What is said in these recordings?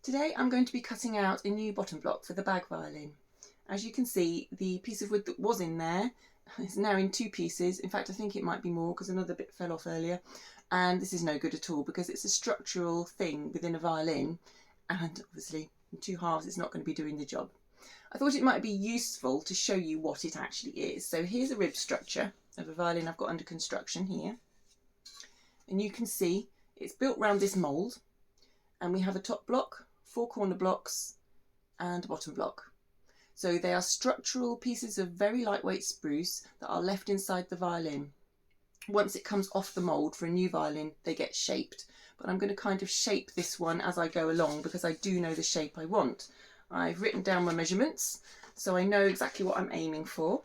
Today I'm going to be cutting out a new bottom block for the bag violin. As you can see, the piece of wood that was in there is now in two pieces. In fact, I think it might be more because another bit fell off earlier. And this is no good at all because it's a structural thing within a violin, and obviously in two halves it's not going to be doing the job. I thought it might be useful to show you what it actually is. So here's a rib structure of a violin I've got under construction here. And you can see it's built around this mould, and we have a top block, 4 corner blocks and a bottom block. So they are structural pieces of very lightweight spruce that are left inside the violin. Once it comes off the mould for a new violin, they get shaped. But I'm going to kind of shape this one as I go along because I do know the shape I want. I've written down my measurements, so I know exactly what I'm aiming for.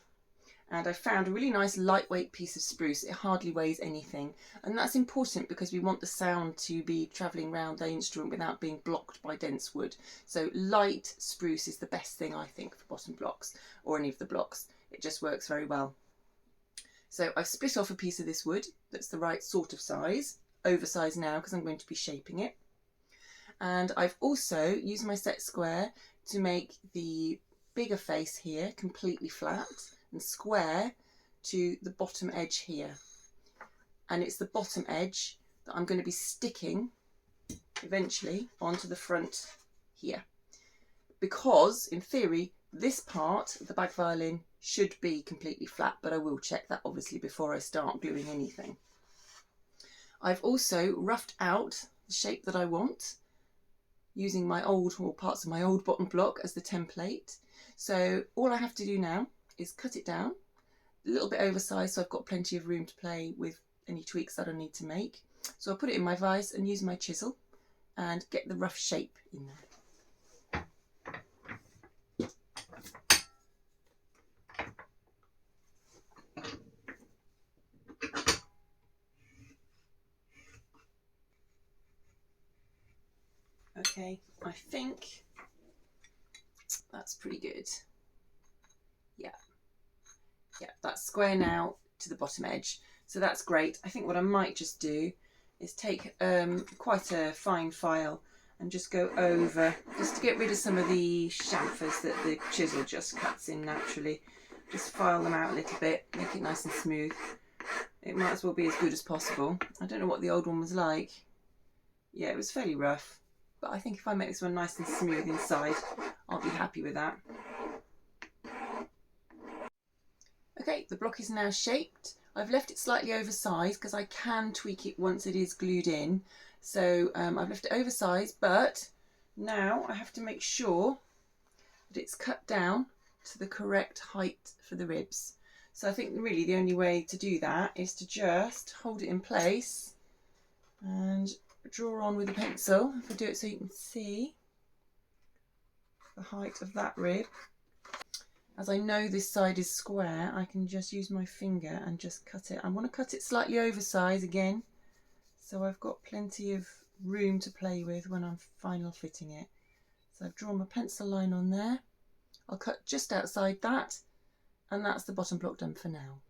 And I found a really nice lightweight piece of spruce. It hardly weighs anything. And that's important because we want the sound to be travelling around the instrument without being blocked by dense wood. So light spruce is the best thing, I think, for bottom blocks or any of the blocks. It just works very well. So I've split off a piece of this wood that's the right sort of size, oversized now because I'm going to be shaping it. And I've also used my set square to make the bigger face here completely flat and square to the bottom edge here. And it's the bottom edge that I'm going to be sticking eventually onto the front here. Because in theory, this part of the bag violin should be completely flat, but I will check that obviously before I start gluing anything. I've also roughed out the shape that I want using my old, or parts of my old bottom block as the template. So all I have to do now is cut it down, a little bit oversized so I've got plenty of room to play with any tweaks that I need to make. So I'll put it in my vise and use my chisel and get the rough shape in there. Okay, I think that's pretty good. Yeah, that's square now to the bottom edge. So that's great. I think what I might just do is take quite a fine file and just go over, just to get rid of some of the chamfers that the chisel just cuts in naturally. Just file them out a little bit, make it nice and smooth. It might as well be as good as possible. I don't know what the old one was like. Yeah, it was fairly rough. But I think if I make this one nice and smooth inside, I'll be happy with that. Okay, the block is now shaped. I've left it slightly oversized because I can tweak it once it is glued in. So I've left it oversized, but now I have to make sure that it's cut down to the correct height for the ribs. So I think really the only way to do that is to just hold it in place and draw on with a pencil. If I do it so you can see the height of that rib. As I know this side is square, I can just use my finger and just cut it. I want to cut it slightly oversized again, so I've got plenty of room to play with when I'm final fitting it. So I've drawn my pencil line on there. I'll cut just outside that, and that's the bottom block done for now.